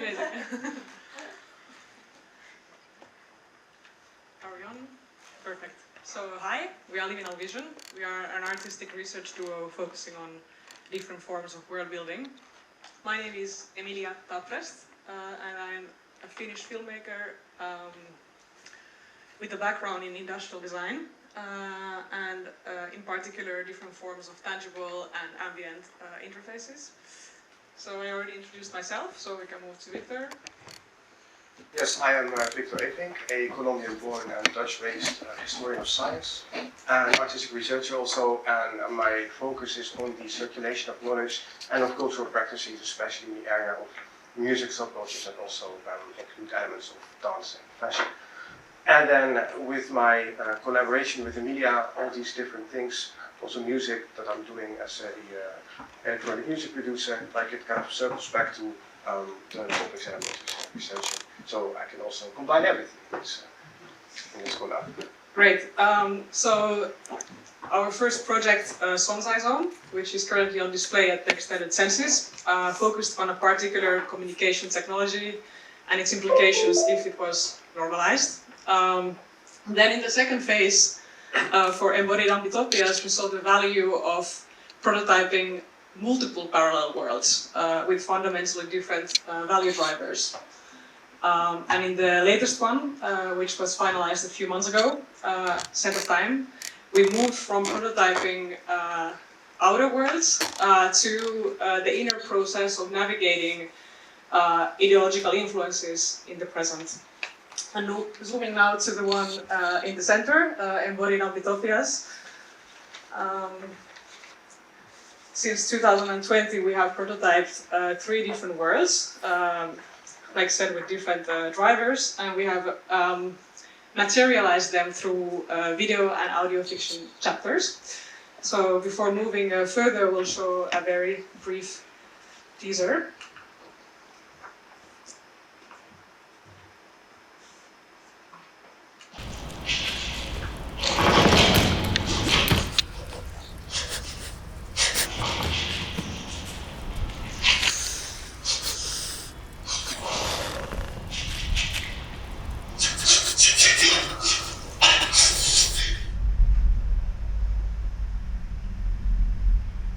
amazing. Are we on? Perfect. So, hi, we are Living Our Vision. We are an artistic research duo focusing on different forms of world building. My name is Emilia Tapprest, and I'm a Finnish filmmaker with a background in industrial design, and in particular different forms of tangible and ambient interfaces. So I already introduced myself, so we can move to Victor. Yes, I am Victor Evink, a Colombian-born and Dutch-based historian of science and artistic researcher also, and my focus is on the circulation of knowledge and of cultural practices, especially in the area of music subcultures and also include elements of dance and fashion. And then with my collaboration with Emilia, all these different things, also music that I'm doing as a electronic music producer, like it kind of circles back to the topics that I'm researching. So I can also combine everything in this collab. Great. So our first project, Sonzai Zone, which is currently on display at the Extended Senses, focused on a particular communication technology and its implications if it was normalized. Then in the second phase, for Embodied Protocols, we saw the value of prototyping multiple parallel worlds with fundamentally different value drivers. And in the latest one, which was finalized a few months ago, Set of Time, we moved from prototyping outer worlds to the inner process of navigating ideological influences in the present. And zooming now to the one in the center, Embodied Protocols. Since 2020, we have prototyped 3 different worlds, like I said, with different drivers, and we have materialized them through video and audio fiction chapters. So before moving further, we'll show a very brief teaser.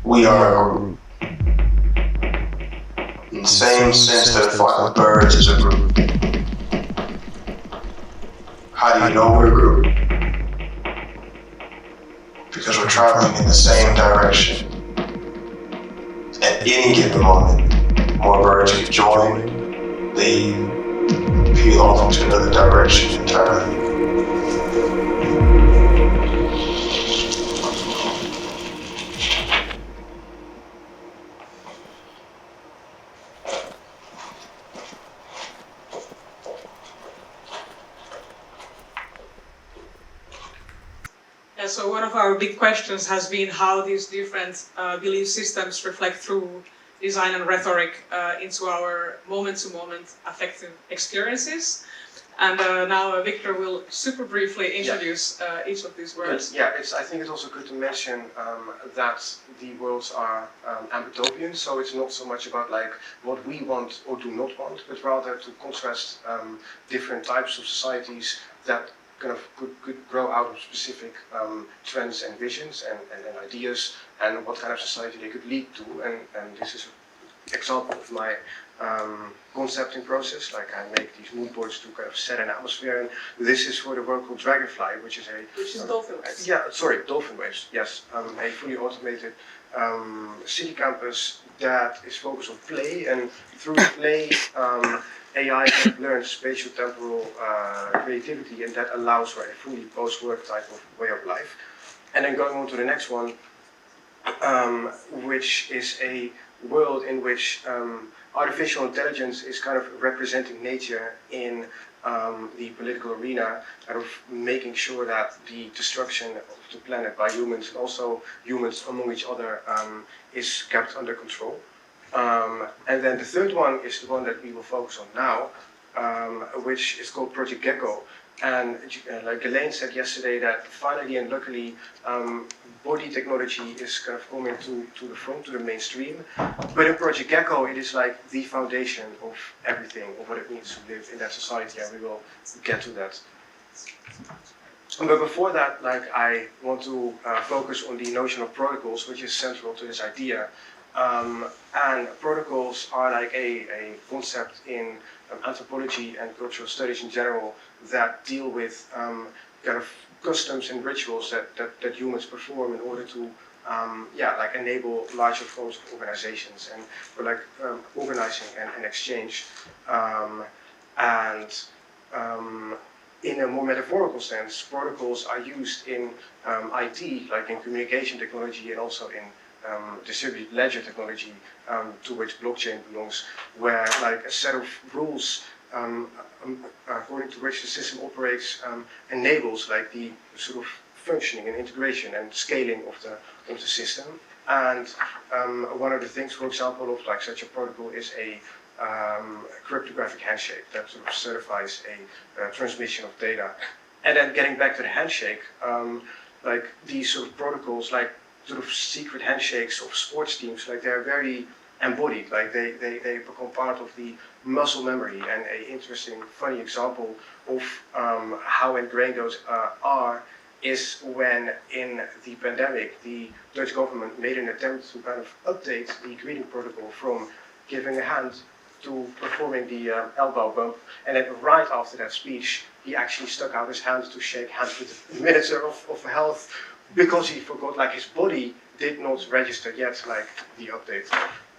We are a group. In the same sense that a flock of birds is a group. How do you know we're a group? Because we're traveling in the same direction. At any given moment, more birds could join, leave, peel off into another direction entirely. So one of our big questions has been how these different belief systems reflect through design and rhetoric into our moment-to-moment affective experiences. And now Victor will super briefly introduce each of these worlds. Yeah, I think it's also good to mention that the worlds are ambidopian, so it's not so much about like what we want or do not want, but rather to contrast different types of societies that kind of could grow out of specific trends and visions and ideas, and what kind of society they could lead to. And this is an example of my concepting process. Like I make these mood boards to kind of set an atmosphere, and this is for the work called Dragonfly, which is Dolphin Waves. Yeah, sorry, Dolphin Waves. Yes, a fully automated city campus that is focused on play, and through play, AI can learn spatial temporal creativity, and that allows for a fully post-work type of way of life. And then going on to the next one, which is a world in which artificial intelligence is kind of representing nature in the political arena, kind of making sure that the destruction of the planet by humans and also humans among each other is kept under control. And then the third one is the one that we will focus on now, which is called Project Gecko. And like Elaine said yesterday, that finally and luckily, body technology is kind of coming to the front, to the mainstream. But in Project Gecko, it is like the foundation of everything, of what it means to live in that society, and we will get to that. But before that, like, I want to focus on the notion of protocols, which is central to this idea. And protocols are like a concept in anthropology and cultural studies in general that deal with kind of customs and rituals that humans perform in order to like enable larger forms of organizations and for like organizing and exchange. In a more metaphorical sense, protocols are used in IT, like in communication technology, and also in distributed ledger technology, to which blockchain belongs, where like a set of rules according to which the system operates enables like the sort of functioning and integration and scaling of the system. And one of the things, for example, of like such a protocol is a cryptographic handshake that sort of certifies a transmission of data. And then getting back to the handshake, like these sort of protocols, like sort of secret handshakes of sports teams, like they're very embodied, like they become part of the muscle memory. And an interesting, funny example of how ingrained those are is when in the pandemic, the Dutch government made an attempt to kind of update the greeting protocol from giving a hand to performing the elbow bump, and then right after that speech, he actually stuck out his hand to shake hands with the Minister of Health, because he forgot, like his body did not register yet, like the update.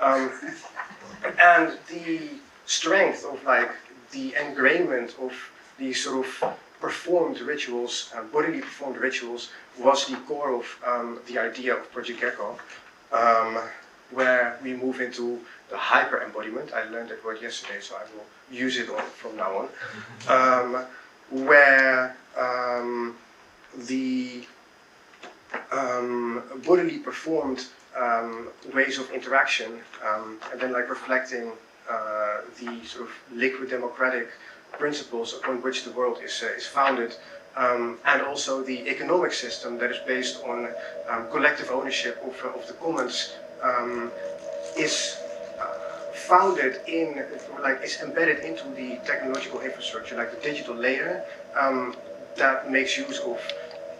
And the strength of like the engrainment of these sort of performed rituals, bodily performed rituals, was the core of the idea of Project Gecko, where we move into the hyper-embodiment. I learned that word yesterday, so I will use it from now on, where the bodily performed ways of interaction, and then like reflecting the sort of liquid democratic principles upon which the world is founded, and also the economic system that is based on collective ownership of the commons, is founded in, like, is embedded into the technological infrastructure, like the digital layer that makes use of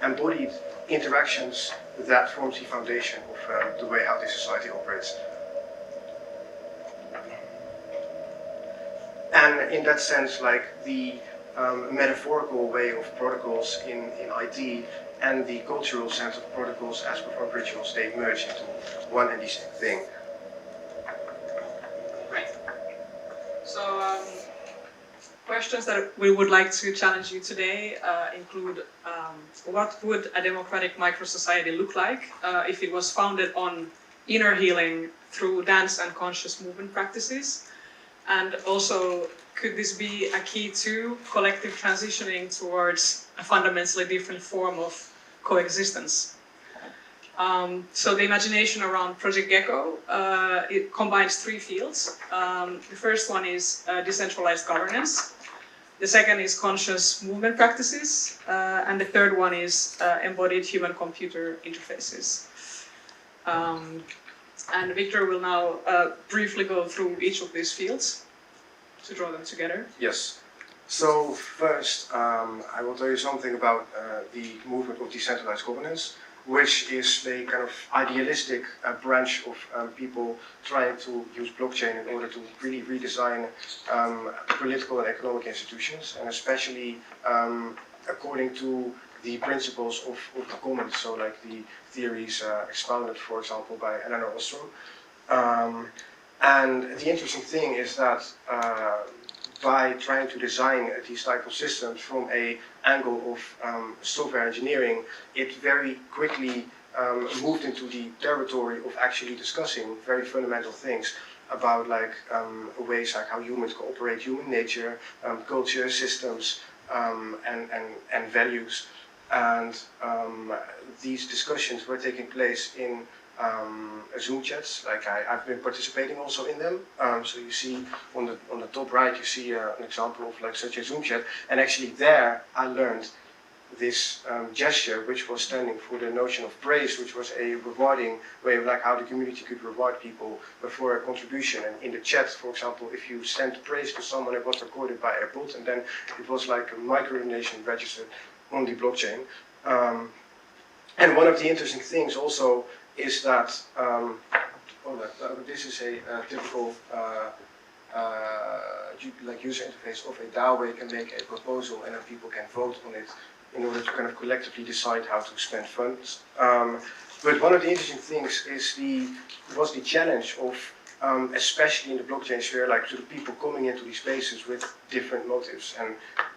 embodied interactions that forms the foundation of the way how this society operates. And in that sense, like the metaphorical way of protocols in IT and the cultural sense of protocols as performed rituals, they merge into one and the same thing. Right. So questions that we would like to challenge you today include what would a democratic micro-society look like if it was founded on inner healing through dance and conscious movement practices? And also, could this be a key to collective transitioning towards a fundamentally different form of coexistence? So the imagination around Project Gecko, it combines three fields. The first one is decentralized governance. The second is conscious movement practices. And the third one is embodied human-computer interfaces. And Victor will now briefly go through each of these fields to draw them together. Yes. So first, I will tell you something about the movement of decentralized governance, which is a kind of idealistic branch of people trying to use blockchain in order to really redesign political and economic institutions, and especially according to the principles of the commons, so like the theories expounded, for example, by Eleanor Ostrom. And the interesting thing is that by trying to design these type of systems from an angle of software engineering, it very quickly moved into the territory of actually discussing very fundamental things about like ways like how humans cooperate, human nature, culture, systems, and values. And these discussions were taking place in Zoom chats. Like I've been participating also in them. So you see on the top right, you see an example of like such a Zoom chat, and actually there I learned this gesture, which was standing for the notion of praise, which was a rewarding way of like how the community could reward people for a contribution. And in the chat, for example, if you sent praise to someone, it was recorded by a bot, and then it was like a micro-donation registered on the blockchain. And one of the interesting things also is that this is a typical like user interface of a DAO where you can make a proposal and then people can vote on it in order to kind of collectively decide how to spend funds. But one of the interesting things was the challenge of, especially in the blockchain sphere, like to the people coming into these spaces with different motives and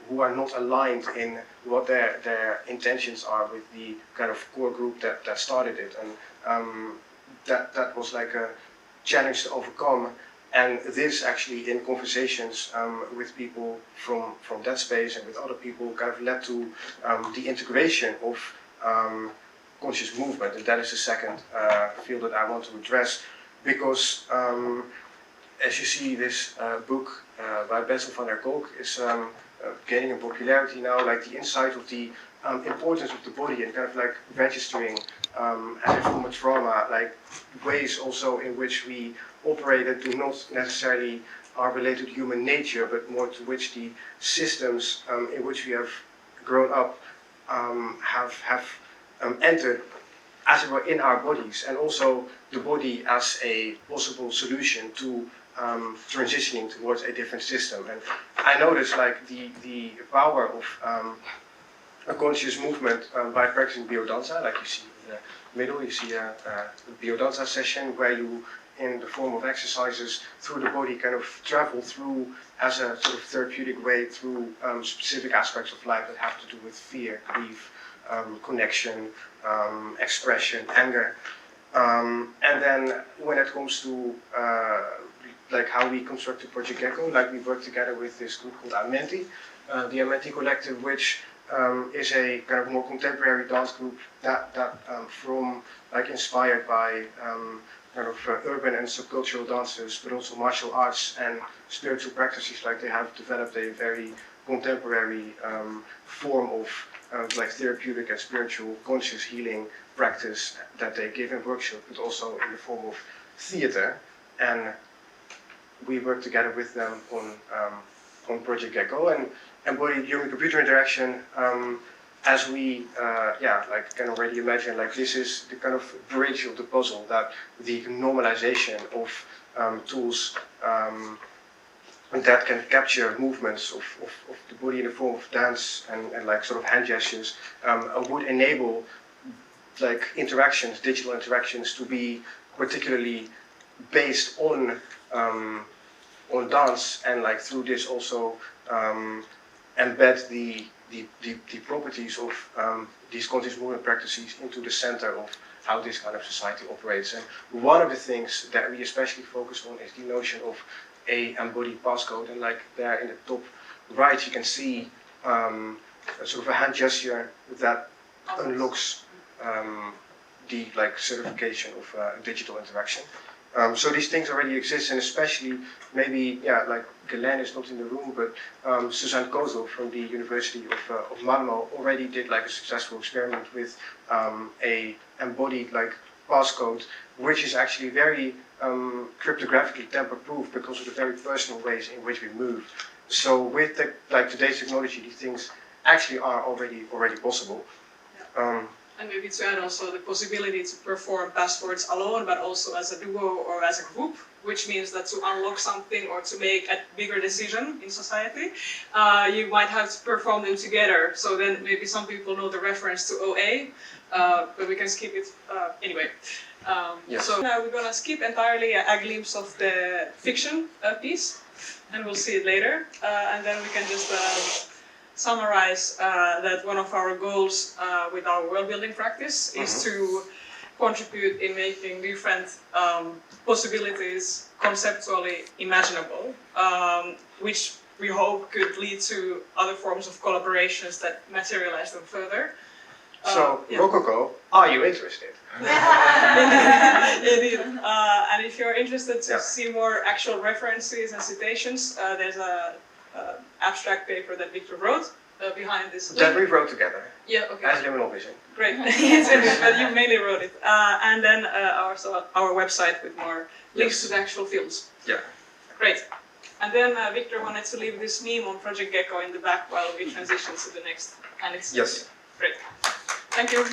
who are not aligned in what their intentions are with the kind of core group that started it. And that was like a challenge to overcome. And this actually, in conversations with people from that space and with other people, kind of led to the integration of conscious movement. And that is the second field that I want to address, because as you see, this book by Bessel van der Kolk is gaining in popularity now, like the insight of the importance of the body and kind of like registering as a form of trauma, like ways also in which we operate that do not necessarily are related to human nature, but more to which the systems in which we have grown up have entered, as it were, in our bodies, and also the body as a possible solution to transitioning towards a different system. And I noticed like the power of a conscious movement by practicing biodanza, like you see in the middle, you see a biodanza session where you, in the form of exercises through the body, kind of travel through as a sort of therapeutic way through specific aspects of life that have to do with fear, grief, connection, expression, anger. And then when it comes to like how we constructed Project Gecko, like we worked together with this group called Amenti, the Amenti Collective, which is a kind of more contemporary dance group that from like inspired by kind of urban and subcultural dances, but also martial arts and spiritual practices. Like they have developed a very contemporary form of like therapeutic and spiritual conscious healing practice that they give in workshop, but also in the form of theater. And we work together with them on Project Gecko and embodied human-computer interaction. As we, like can already imagine, like this is the kind of bridge of the puzzle, that the normalization of tools that can capture movements of the body in the form of dance and like sort of hand gestures would enable like interactions, digital interactions, to be particularly based on dance, and like through this also embed the properties of these conscious movement practices into the center of how this kind of society operates. And one of the things that we especially focus on is the notion of a embodied passcode. And like there in the top right, you can see sort of a hand gesture that unlocks the like certification of digital interaction. So these things already exist, and especially maybe, like Galen is not in the room, but Suzanne Kozel from the University of Malmö already did like a successful experiment with a embodied like passcode, which is actually very cryptographically tamper-proof because of the very personal ways in which we move. So with like today's technology, these things actually are already possible. Yeah. And maybe to add also the possibility to perform passwords alone, but also as a duo or as a group, which means that to unlock something or to make a bigger decision in society, you might have to perform them together. So then maybe some people know the reference to OA, but we can skip it anyway. Yes. So now we're gonna skip entirely a glimpse of the fiction piece, and we'll see it later. And then we can just summarize that one of our goals with our world building practice is to contribute in making different possibilities conceptually imaginable, which we hope could lead to other forms of collaborations that materialize them further. So, yeah. Rococo, are you interested? Indeed. And if you're interested to Yeah. see more actual references and citations, there's a abstract paper that Victor wrote behind this. That we wrote together Yeah. Okay. as Liminal Vision. Great. Yes, indeed, but you mainly wrote it. And then also our website with more links to the actual fields. Yeah. Great. And then Victor wanted to leave this meme on Project Gecko in the back while we transition to the next. And it's Yes. great. Thank you.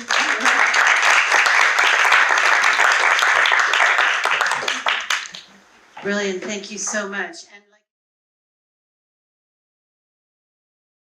Brilliant, thank you so much. And